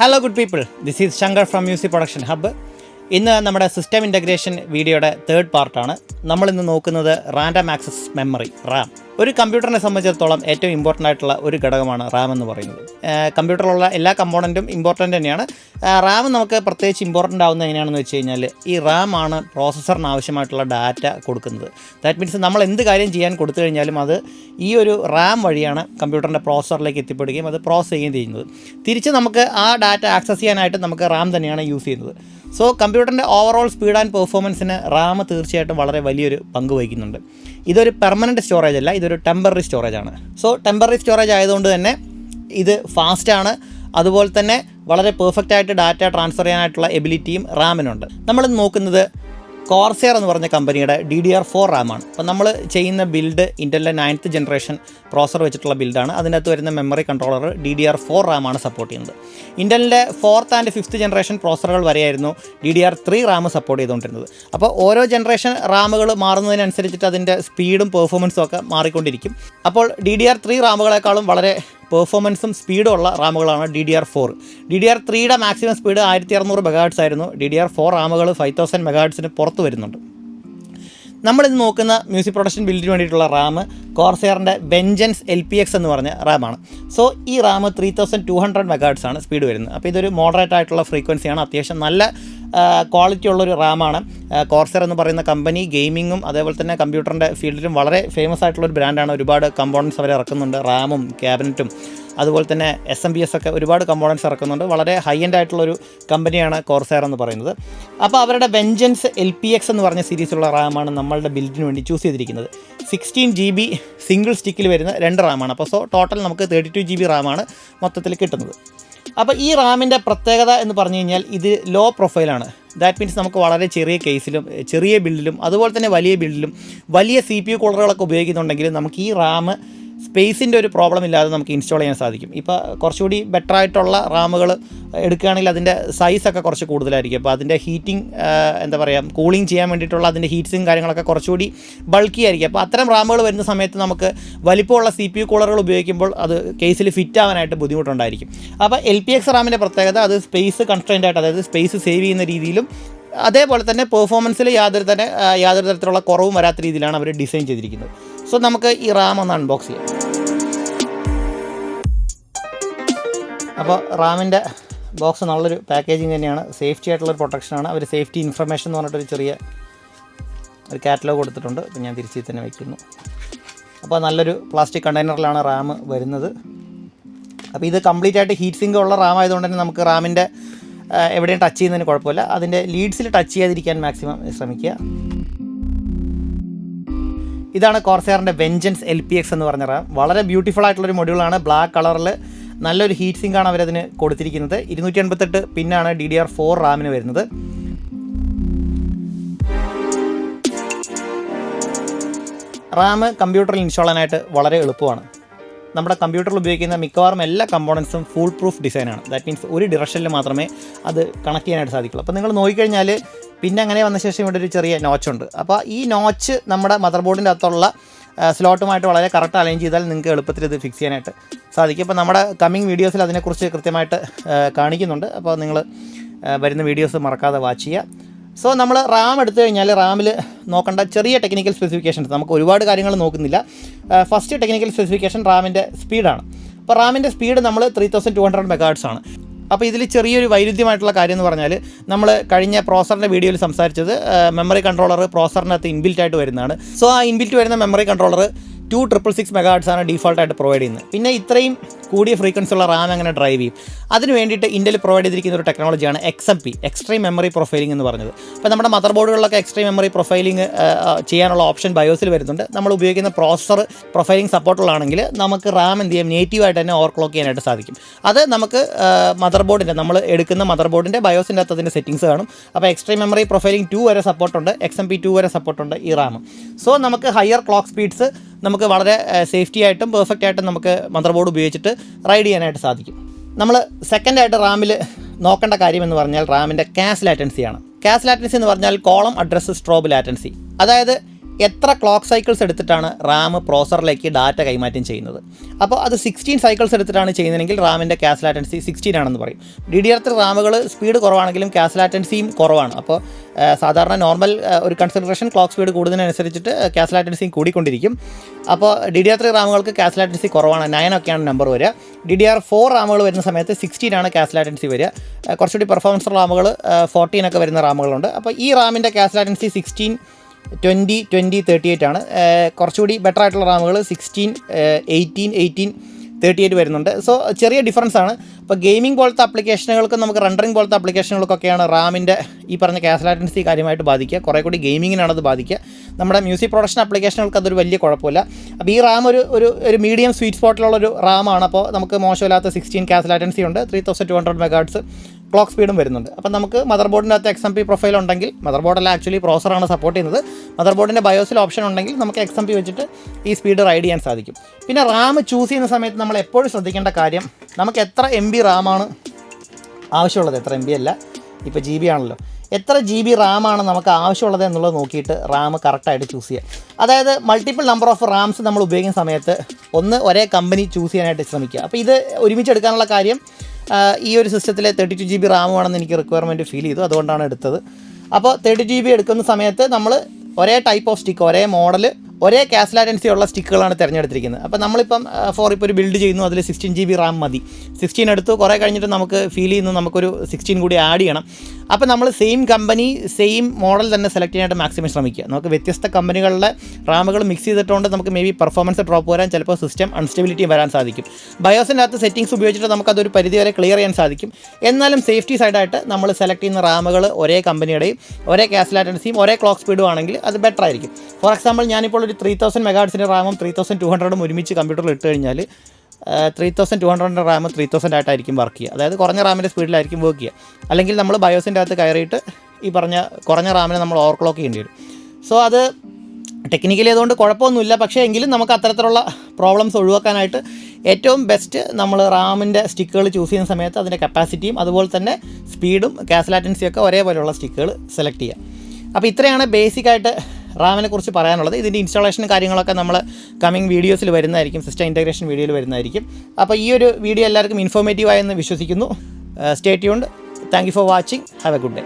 Hello good people, this is Shankar from Music Production Hub. ഇന്ന് നമ്മുടെ system integration വീഡിയോയുടെ third പാർട്ടാണ്. നമ്മളിന്ന് നോക്കുന്നത് റാൻഡം ആക്സസ് മെമ്മറി റാം. ഒരു കമ്പ്യൂട്ടറിനെ സംബന്ധിച്ചിടത്തോളം ഏറ്റവും ഇമ്പോർട്ടൻ്റ് ആയിട്ടുള്ള ഒരു ഘടകമാണ് റാം എന്ന് പറയുന്നത്. കമ്പ്യൂട്ടറിലുള്ള എല്ലാ കമ്പോണൻറ്റും ഇമ്പോർട്ടൻ്റ് തന്നെയാണ്. റാം നമുക്ക് പ്രത്യേകിച്ച് ഇമ്പോർട്ടൻ്റ് ആവുന്നത് എങ്ങനെയാണെന്ന് വെച്ച് കഴിഞ്ഞാൽ ഈ റാം ആണ് പ്രോസസ്സറിന് ആവശ്യമായിട്ടുള്ള ഡാറ്റ കൊടുക്കുന്നത്. ദാറ്റ് മീൻസ് നമ്മൾ എന്ത് കാര്യം ചെയ്യാൻ കൊടുത്തു കഴിഞ്ഞാലും അത് ഈ ഒരു റാം വഴിയാണ് കമ്പ്യൂട്ടറിൻ്റെ പ്രോസസ്സറിലേക്ക് എത്തിപ്പെടുകയും അത് പ്രോസസ്സ് ചെയ്യുകയും ചെയ്യുന്നത്. തിരിച്ച് നമുക്ക് ആ ഡാറ്റ ആക്സസ് ചെയ്യാനായിട്ട് നമുക്ക് റാം തന്നെയാണ് യൂസ് ചെയ്യുന്നത്. സോ കമ്പ്യൂട്ടറിൻ്റെ ഓവറോൾ സ്പീഡ് ആൻഡ് പെർഫോമൻസിന് റാം തീർച്ചയായിട്ടും വളരെ വലിയൊരു പങ്ക് വഹിക്കുന്നുണ്ട്. ഇതൊരു പെർമനൻറ്റ് സ്റ്റോറേജ് അല്ല, ഇതൊരു ടെമ്പററി സ്റ്റോറേജ് ആണ്. സോ ടെമ്പററി സ്റ്റോറേജ് ആയതുകൊണ്ട് തന്നെ ഇത് ഫാസ്റ്റാണ്. അതുപോലെ തന്നെ വളരെ പെർഫെക്റ്റായിട്ട് ഡാറ്റ ട്രാൻസ്ഫർ ചെയ്യാനായിട്ടുള്ള എബിലിറ്റിയും റാമിനുണ്ട്. നമ്മൾ നോക്കുന്നത് Corsair എന്ന് പറഞ്ഞ കമ്പനിയുടെ DDR4 റാമാണ്. അപ്പോൾ നമ്മൾ ചെയ്യുന്ന ബിൽഡ് ഇൻ്റലിൻ്റെ 9th ജനറേഷൻ പ്രോസർ വെച്ചിട്ടുള്ള ബിൽഡാണ്. അതിനകത്ത് വരുന്ന മെമ്മറി കൺട്രോളർ DDR4 റാമാണ് സപ്പോർട്ട് ചെയ്യുന്നത്. ഇൻ്റലിൻ്റെ 4th and 5th ജനറേഷൻ പ്രോസറുകൾ വരെയായിരുന്നു DDR3 റാം സപ്പോർട്ട് ചെയ്തുകൊണ്ടിരുന്നത്. അപ്പോൾ ഓരോ ജനറേഷൻ റാമുകൾ മാറുന്നതിനനുസരിച്ചിട്ട് അതിൻ്റെ സ്പീഡും പെർഫോമൻസും ഒക്കെ മാറിക്കൊണ്ടിരിക്കും. അപ്പോൾ DDR3 റാമുകളെക്കാളും വളരെ പെർഫോമൻസും സ്പീഡും ഉള്ള റാമുകളാണ് DDR4. DDR3യുടെ മാക്സിമം സ്പീഡ് 1600 MHz ആയിരുന്നു. DDR4 റാമുകൾ 5000 MHz പുറത്ത് വരുന്നുണ്ട്. നമ്മളിത് നോക്കുന്ന മ്യൂസിക് പ്രൊഡക്ഷൻ ബിൽഡിന് വേണ്ടിയിട്ടുള്ള റാം കോർസെയറിൻ്റെ വെഞ്ചൻസ് LPX എന്ന് പറഞ്ഞ റാമാണ്. സോ ഈ റാം 3200 MHz ആണ് സ്പീഡ് വരുന്നത്. അപ്പോൾ ഇതൊരു മോഡറേറ്റ് ആയിട്ടുള്ള ഫ്രീക്വൻസിയാണ്. അത്യാവശ്യം നല്ല ക്വാളിറ്റി ഉള്ളൊരു റാമാണ്. കോർസെയർ എന്ന് പറയുന്ന കമ്പനി ഗെയിമിങ്ങും അതേപോലെ തന്നെ കമ്പ്യൂട്ടറിൻ്റെ ഫീൽഡിലും വളരെ ഫേമസ് ആയിട്ടുള്ളൊരു ബ്രാൻഡാണ്. ഒരുപാട് കമ്പോണൻസ് അവർ ഇറക്കുന്നുണ്ട്. റാമും ക്യാബിനറ്റും അതുപോലെ തന്നെ SMBS ഒക്കെ ഒരുപാട് കമ്പോണൻസ് ഇറക്കുന്നുണ്ട്. വളരെ ഹൈ എൻഡ് ആയിട്ടുള്ളൊരു കമ്പനിയാണ് കോർസെയർ എന്ന് പറയുന്നത്. അപ്പോൾ അവരുടെ വെഞ്ചൻസ് LPX എന്ന് പറഞ്ഞ സീരീസിലുള്ള റാമാണ് നമ്മളുടെ ബിൽഡിന് വേണ്ടി ചൂസ് ചെയ്തിരിക്കുന്നത്. 16 GB സിംഗിൾ സ്റ്റിക്കിൽ വരുന്ന 2 റാമാണ്. അപ്പോൾ സോ ടോട്ടൽ നമുക്ക് 32 GB റാമാണ് മൊത്തത്തിൽ കിട്ടുന്നത്. അപ്പോൾ ഈ റാമിൻ്റെ പ്രത്യേകത എന്ന് പറഞ്ഞു കഴിഞ്ഞാൽ ഇത് ലോ പ്രൊഫൈലാണ്. ദാറ്റ് മീൻസ് നമുക്ക് വളരെ ചെറിയ കേസിലും ചെറിയ ബിൽഡിലും അതുപോലെ തന്നെ വലിയ ബിൽഡിലും വലിയ CPU കൂളറുകളൊക്കെ ഉപയോഗിക്കുന്നുണ്ടെങ്കിൽ നമുക്ക് ഈ റാം സ്പേസിൻ്റെ ഒരു പ്രോബ്ലം ഇല്ലാതെ നമുക്ക് ഇൻസ്റ്റാൾ ചെയ്യാൻ സാധിക്കും. ഇപ്പോൾ കുറച്ചുകൂടി ബെറ്റർ ആയിട്ടുള്ള റാമുകൾ എടുക്കുകയാണെങ്കിൽ അതിൻ്റെ സൈസൊക്കെ കുറച്ച് കൂടുതലായിരിക്കും. അപ്പോൾ അതിൻ്റെ ഹീറ്റിംഗ് എന്താ പറയുക കൂളിംഗ് ചെയ്യാൻ വേണ്ടിയിട്ടുള്ള അതിൻ്റെ ഹീറ്റ്സും കാര്യങ്ങളൊക്കെ കുറച്ചുകൂടി ബൾക്കി ആയിരിക്കും. അപ്പോൾ അത്തരം റാമുകൾ വരുന്ന സമയത്ത് നമുക്ക് വലിപ്പമുള്ള CPU കൂളറുകൾ ഉപയോഗിക്കുമ്പോൾ അത് കേസിൽ ഫിറ്റ് ആവാനായിട്ട് ബുദ്ധിമുട്ടുണ്ടായിരിക്കും. അപ്പോൾ LPX റാമിൻ്റെ പ്രത്യേകത അത് സ്പേസ് കൺസ്ട്രെയിൻ്റ് ആയിട്ട്, അതായത് സ്പേസ് സേവ് ചെയ്യുന്ന രീതിയിലും അതേപോലെ തന്നെ പെർഫോമൻസിൽ യാതൊരു തരത്തിലുള്ള കുറവും വരാത്ത രീതിയിലാണ് അവർ ഡിസൈൻ ചെയ്തിരിക്കുന്നത്. സോ നമുക്ക് ഈ റാം ഒന്ന് അൺബോക്സ് ചെയ്യാം. അപ്പോൾ റാമിൻ്റെ ബോക്സ് നല്ലൊരു പാക്കേജിങ് തന്നെയാണ്. സേഫ്റ്റി ആയിട്ടുള്ളൊരു പ്രൊട്ടക്ഷനാണ്. അവർ സേഫ്റ്റി ഇൻഫർമേഷൻ എന്ന് പറഞ്ഞിട്ടൊരു ചെറിയ ഒരു കാറ്റലോഗ് കൊടുത്തിട്ടുണ്ട്. അപ്പോൾ ഞാൻ തിരിച്ച് തന്നെ വയ്ക്കുന്നു. അപ്പോൾ നല്ലൊരു പ്ലാസ്റ്റിക് കണ്ടെയ്നറിലാണ് റാം വരുന്നത്. അപ്പോൾ ഇത് കംപ്ലീറ്റ് ആയിട്ട് ഹീറ്റ് സിങ്ക് ഉള്ള റാം ആയതുകൊണ്ട് തന്നെ നമുക്ക് റാമിൻ്റെ എവിടെയും ടച്ച് ചെയ്യുന്നതിന് കുഴപ്പമില്ല. അതിൻ്റെ ലീഡ്സിൽ ടച്ച് ചെയ്യാതിരിക്കാൻ മാക്സിമം ശ്രമിക്കുക. ഇതാണ് കോർസെയറിൻ്റെ വെഞ്ചൻസ് LPX എന്ന് പറഞ്ഞ റാം. വളരെ ബ്യൂട്ടിഫുൾ ആയിട്ടുള്ളൊരു മൊഡ്യൂളാണ്. ബ്ലാക്ക് കളറിൽ നല്ലൊരു ഹീറ്റ് സിങ്കാണ് അവരതിന് കൊടുത്തിരിക്കുന്നത്. 288 പിന്നാണ് DDR4 റാമിന് വരുന്നത്. റാം കമ്പ്യൂട്ടറിൽ ഇൻസ്റ്റാൾ ചെയ്യാനായിട്ട് വളരെ എളുപ്പമാണ്. നമ്മുടെ കമ്പ്യൂട്ടറിൽ ഉപയോഗിക്കുന്ന മിക്കവാറും എല്ലാ കമ്പോണൻസും ഫുൾ പ്രൂഫ് ഡിസൈനാണ്. ദാറ്റ് മീൻസ് ഒരു ഡിറക്ഷനിൽ മാത്രമേ അത് കണക്ട് ചെയ്യാനായിട്ട് സാധിക്കുള്ളൂ. അപ്പോൾ നിങ്ങൾ നോക്കിക്കഴിഞ്ഞാൽ പിന്നെ അങ്ങനെ വന്ന ശേഷം ഇവിടെ ഒരു ചെറിയ നോച്ചുണ്ട്. അപ്പോൾ ഈ നോച്ച് നമ്മുടെ മദർ ബോർഡിൻ്റെ അകത്തുള്ള സ്ലോട്ടുമായിട്ട് വളരെ കറക്റ്റ് അലൈൻ ചെയ്താൽ നിങ്ങൾക്ക് എളുപ്പത്തിൽ ഇത് ഫിക്സ് ചെയ്യാനായിട്ട് സാധിക്കും. അപ്പോൾ നമ്മുടെ കമ്മിങ് വീഡിയോസിൽ അതിനെക്കുറിച്ച് കൃത്യമായിട്ട് കാണിക്കുന്നുണ്ട്. അപ്പോൾ നിങ്ങൾ വരുന്ന വീഡിയോസ് മറക്കാതെ വാച്ച് ചെയ്യുക. സോ നമ്മൾ റാം എടുത്തു കഴിഞ്ഞാൽ റാമിൽ നോക്കേണ്ട ചെറിയ ടെക്നിക്കൽ സ്പെസിഫിക്കേഷൻസ്, നമുക്ക് ഒരുപാട് കാര്യങ്ങൾ നോക്കുന്നില്ല. ഫസ്റ്റ് ടെക്നിക്കൽ സ്പെസിഫിക്കേഷൻ റാമിൻ്റെ സ്പീഡാണ്. അപ്പോൾ റാമിൻ്റെ സ്പീഡ് നമ്മൾ 3200 MHz ആണ്. അപ്പോൾ ഇതിൽ ചെറിയൊരു വൈരുദ്ധ്യമായിട്ടുള്ള കാര്യം എന്ന് പറഞ്ഞാൽ നമ്മൾ കഴിഞ്ഞ പ്രോസറിൻ്റെ വീഡിയോയിൽ സംസാരിച്ചത് മെമ്മറി കൺട്രോളർ പ്രോസറിനകത്ത് ഇൻബിൽറ്റ് ആയിട്ട് വരുന്നതാണ്. സോ ആ ഇൻബിൽറ്റ് വരുന്ന മെമ്മറി കൺട്രോളർ 2666 MHz ആണ് ഡീഫോൾട്ടായിട്ട് പ്രൊവൈഡ് ചെയ്യുന്നത്. പിന്നെ ഇത്രയും കൂടിയ ഫ്രീക്വൻസി ഉള്ള റാം എങ്ങനെ ഡ്രൈവ് ചെയ്യും? അതിന് വേണ്ടിയിട്ട് ഇൻ്റൽ പ്രൊവൈഡ് ചെയ്തിരിക്കുന്ന ഒരു ടെക്നോളജിയാണ് XMP, എക്സ്ട്രീം മെമ്മറി പ്രൊഫൈലിംഗ് എന്ന് പറഞ്ഞത്. അപ്പോൾ നമ്മുടെ മദർ ബോർഡുകളിലൊക്കെ എക്സ്ട്രീം മെമ്മറി പ്രൊഫൈലിംഗ് ചെയ്യാനുള്ള ഓപ്ഷൻ ബയോസിൽ വരുന്നുണ്ട്. നമ്മൾ ഉപയോഗിക്കുന്ന പ്രോസസർ പ്രൊഫൈലിംഗ് സപ്പോർട്ടുള്ളതാണെങ്കിൽ നമുക്ക് റാം എന്ത് ചെയ്യാം, നേറ്റീവായിട്ട് തന്നെ ഓവർക്ലോക്ക് ചെയ്യാനായിട്ട് സാധിക്കും. അത് നമുക്ക് മദർ ബോർഡിൻ്റെ നമ്മൾ എടുക്കുന്ന മദർ ബോർഡിൻ്റെ ബയോസിൻ്റെ അകത്ത് അതിൻ്റെ സെറ്റിംഗ്സ് കാണും. അപ്പോൾ എക്സ്ട്രീം മെമ്മറി പ്രൊഫൈലിംഗ് 2 വരെ സപ്പോർട്ടുണ്ട്, XMP 2 വരെ സപ്പോർട്ടുണ്ട് ഈ റാം. സോ നമുക്ക് ഹയർ ക്ലോക്ക് സ്പീഡ്സ് നമുക്ക് വളരെ സേഫ്റ്റി ആയിട്ടും പെർഫെക്റ്റ് ആയിട്ടും നമുക്ക് മദർ ബോർഡ് ഉപയോഗിച്ചിട്ട് റൈഡ് ചെയ്യാനായിട്ട് സാധിക്കും. നമ്മൾ സെക്കൻഡായിട്ട് റാമിൽ നോക്കേണ്ട കാര്യം എന്ന് പറഞ്ഞാൽ റാമിൻ്റെ കാഷ് ലാറ്റൻസിയാണ്. കാഷ് ലാറ്റൻസി എന്ന് പറഞ്ഞാൽ കോളം അഡ്രസ്സ് സ്ട്രോബ് ലാറ്റൻസി. അതായത് എത്ര ക്ലോക്ക് സൈക്കിൾസ് എടുത്തിട്ടാണ് റാം പ്രോസറിലേക്ക് ഡാറ്റ കൈമാറ്റം ചെയ്യുന്നത്. അപ്പോൾ അത് 16 സൈക്കിൾസ് എടുത്തിട്ടാണ് ചെയ്യുന്നതെങ്കിൽ റാമിൻ്റെ ക്യാഷ് ലാറ്റൻസി 16 ആണെന്ന് പറയും. DDR3 റാമുകൾ സ്പീഡ് കുറവാണെങ്കിലും ക്യാഷ് ലാറ്റൻസിയും കുറവാണ്. അപ്പോൾ സാധാരണ നോർമൽ ഒരു കൺസിഡറേഷൻ ക്ലോക്ക് സ്പീഡ് കൂടുന്നതിനനുസരിച്ചിട്ട് ക്യാഷ് ലാറ്റൻസിയും കൂടിക്കൊണ്ടിരിക്കും. അപ്പോൾ DDR3 റാമുകൾക്ക് ക്യാഷ് ലാറ്റൻസി കുറവാണ്, 9 ഒക്കെയാണ് നമ്പർ വരിക. DDR4 റാമുകൾ വരുന്ന സമയത്ത് 16 ആണ് ക്യാഷ് ലാറ്റൻസി വരിക. കുറച്ചുകൂടി പെർഫോമൻസ് റാമുകൾ 14 ഒക്കെ വരുന്ന റാമുകളുണ്ട്. അപ്പോൾ ഈ റാമിൻ്റെ ക്യാഷ് ലാറ്റൻസി 16, 20, 20, 38 ആണ്. കുറച്ചുകൂടി ബെറ്റർ ആയിട്ടുള്ള റാമുകൾ 16, 18, 38 വരുന്നുണ്ട്. സോ ചെറിയ ഡിഫറൻസ് ആണ്. അപ്പോൾ ഗെയിമിംഗ് പോലത്തെ ആപ്ലിക്കേഷനുകൾക്ക് നമുക്ക് റണ്ടറിംഗ് പോലത്തെ ആപ്ലിക്കേഷനുകൾക്കൊക്കെയാണ് റാമിൻ്റെ ഈ പറഞ്ഞ ക്യാഷ് ലാറ്റൻസി കാര്യമായിട്ട് ബാധിക്കുക. കുറേ കൂടി ഗെയിമിങ്ങിനാണ് അത് ബാധിക്കുക. നമ്മുടെ മ്യൂസിക് പ്രൊഡക്ഷൻ ആപ്ലിക്കേഷനുകൾക്ക് അതൊരു വലിയ കുഴപ്പമില്ല. അപ്പോൾ ഈ റാം ഒരു മീഡിയം സ്വീറ്റ് സ്പോട്ടിലുള്ളൊരു റാമാണ്. അപ്പോൾ നമുക്ക് മോശമില്ലാത്ത 16 ക്യാഷ് ലാറ്റൻസി ഉണ്ട്, 3200 MHz ക്ലോക്ക് സ്പീഡും വരുന്നുണ്ട്. അപ്പം നമുക്ക് മദർ ബോർഡിൻ്റെ അകത്ത് XMP പ്രൊഫൈൽ ഉണ്ടെങ്കിൽ, മദർ ബോർഡല്ല ആക്ച്വലി പ്രോസറാണ് സപ്പോർട്ട് ചെയ്യുന്നത്, മദർ ബോർഡിൻ്റെ ബയോസിൽ ഓപ്ഷൻ ഉണ്ടെങ്കിൽ നമുക്ക് XMP വെച്ചിട്ട് ഈ സ്പീഡ് റൈഡ് ചെയ്യാൻ സാധിക്കും. പിന്നെ റാം ചൂസ് ചെയ്യുന്ന സമയത്ത് നമ്മൾ എപ്പോഴും ശ്രദ്ധിക്കേണ്ട കാര്യം, നമുക്ക് എത്ര MB റാമാണ് ആവശ്യമുള്ളത്, എത്ര MB അല്ല, ഇപ്പോൾ GB ആണല്ലോ, എത്ര GB റാമാണ് നമുക്ക് ആവശ്യമുള്ളത് എന്നുള്ളത് നോക്കിയിട്ട് റാം കറക്റ്റായിട്ട് ചൂസ് ചെയ്യുക. അതായത് മൾട്ടിപ്പിൾ നമ്പർ ഓഫ് റാംസ് നമ്മൾ ഉപയോഗിക്കുന്ന സമയത്ത് ഒരേ കമ്പനി ചൂസ് ചെയ്യാനായിട്ട് ശ്രമിക്കുക. അപ്പോൾ ഇത് ഒരുമിച്ചെടുക്കാനുള്ള കാര്യം, ഈ ഒരു സിസ്റ്റത്തിൽ 32 GB റാം വേണമെന്ന് എനിക്ക് റിക്വയർമെൻറ്റ് ഫീൽ ചെയ്തു, അതുകൊണ്ടാണ് എടുത്തത്. അപ്പോൾ 32 GB എടുക്കുന്ന സമയത്ത് നമ്മൾ ഒരേ ടൈപ്പ് ഓഫ് സ്റ്റിക്ക്, ഒരേ മോഡൽ, ഒരേ ക്യാഷ് ലാറ്റൻസി ഉള്ള സ്റ്റിക്കുകളാണ് തിരഞ്ഞെടുത്തിരിക്കുന്നത്. അപ്പോൾ നമ്മളിപ്പം ഇപ്പോൾ ഒരു ബിൽഡ് ചെയ്യുന്നു, അതിൽ 16 GB റാം മതി, 16 എടുത്തു, കുറേ കഴിഞ്ഞിട്ട് നമുക്ക് ഫീൽ ചെയ്യുന്നു നമുക്കൊരു 16 കൂടി ആഡ് ചെയ്യണം. അപ്പോൾ നമ്മൾ സെയിം കമ്പനി സെയിം മോഡൽ തന്നെ സെലക്ട് ചെയ്യാനായിട്ട് മാക്സിമം ശ്രമിക്കുക. നമുക്ക് വ്യത്യസ്ത കമ്പനികളുടെ റാമുകൾ മിക്സ് ചെയ്തിട്ടുകൊണ്ട് നമുക്ക് മേ ബി പെർഫോമൻസ് ഡ്രോപ്പ് വരാൻ, ചിലപ്പോൾ സിസ്റ്റം അൺസ്റ്റെബിലിറ്റി വരാൻ സാധിക്കും. ബയോസിൻ്റെ അകത്ത് സെറ്റിംഗ്സ് ഉപയോഗിച്ചിട്ട് നമുക്കതൊരു പരിധിവരെ ക്ലിയർ ചെയ്യാൻ സാധിക്കും. എന്നാലും സേഫ്റ്റി സൈഡായിട്ട് നമ്മൾ സെലക്ട് ചെയ്യുന്ന റാമുകൾ ഒരേ കമ്പനിയുടെയും ഒരേ ക്യാഷ് ലാറ്റൻസിയും ഒരേ ക്ലോക്ക് സ്പീഡും ആണെങ്കിൽ അത് ബെറ്റർ ആയിരിക്കും. ഫോർ എക്സാമ്പിൾ ഞാനിപ്പോൾ ഒരു 3000 MHz റാമും 3200 ഒരുമിച്ച് കമ്പ്യൂട്ടറിൽ ഇട്ട് കഴിഞ്ഞാൽ 3200 റാം 3000 ആയിട്ടായിരിക്കും വർക്ക് ചെയ്യുക. അതായത് കുറഞ്ഞ റാമിൻ്റെ സ്പീഡിലായിരിക്കും വർക്ക് ചെയ്യുക. അല്ലെങ്കിൽ നമ്മൾ ബയോസിൻ്റെ അകത്ത് കയറിയിട്ട് ഈ പറഞ്ഞ കുറഞ്ഞ റാമിനെ നമ്മൾ ഓവർക്ലോക്ക് ചെയ്യേണ്ടി വരും. സോ അത് ടെക്നിക്കലി അതുകൊണ്ട് കുഴപ്പമൊന്നുമില്ല. പക്ഷേ എങ്കിലും നമുക്ക് അത്തരത്തിലുള്ള പ്രോബ്ലംസ് ഒഴിവാക്കാനായിട്ട് ഏറ്റവും ബെസ്റ്റ് നമ്മൾ റാമിൻ്റെ സ്റ്റിക്കുകൾ ചൂസ് ചെയ്യുന്ന സമയത്ത് അതിൻ്റെ കപ്പാസിറ്റിയും അതുപോലെ തന്നെ സ്പീഡും ക്യാഷ് ലാറ്റൻസിയും ഒക്കെ ഒരേപോലെയുള്ള സ്റ്റിക്കുകൾ സെലക്ട് ചെയ്യുക. അപ്പോൾ ഇത്രയാണ് ബേസിക്കായിട്ട് റാമിനെ കുറിച്ച് പറയാനുള്ളത്. ഇതിൻ്റെ ഇൻസ്റ്റാളേഷൻ കാര്യങ്ങളൊക്കെ നമ്മൾ കമ്മിങ് വീഡിയോസിൽ വരുന്നതായിരിക്കും, സിസ്റ്റം ഇൻറ്റഗ്രേഷൻ വീഡിയോയിൽ വരുന്നതായിരിക്കും. അപ്പോൾ ഈ ഒരു വീഡിയോ എല്ലാവർക്കും ഇൻഫോർമേറ്റീവ് ആയെന്ന് വിശ്വസിക്കുന്നു. Stay tuned. Thank you for watching. Have A good day.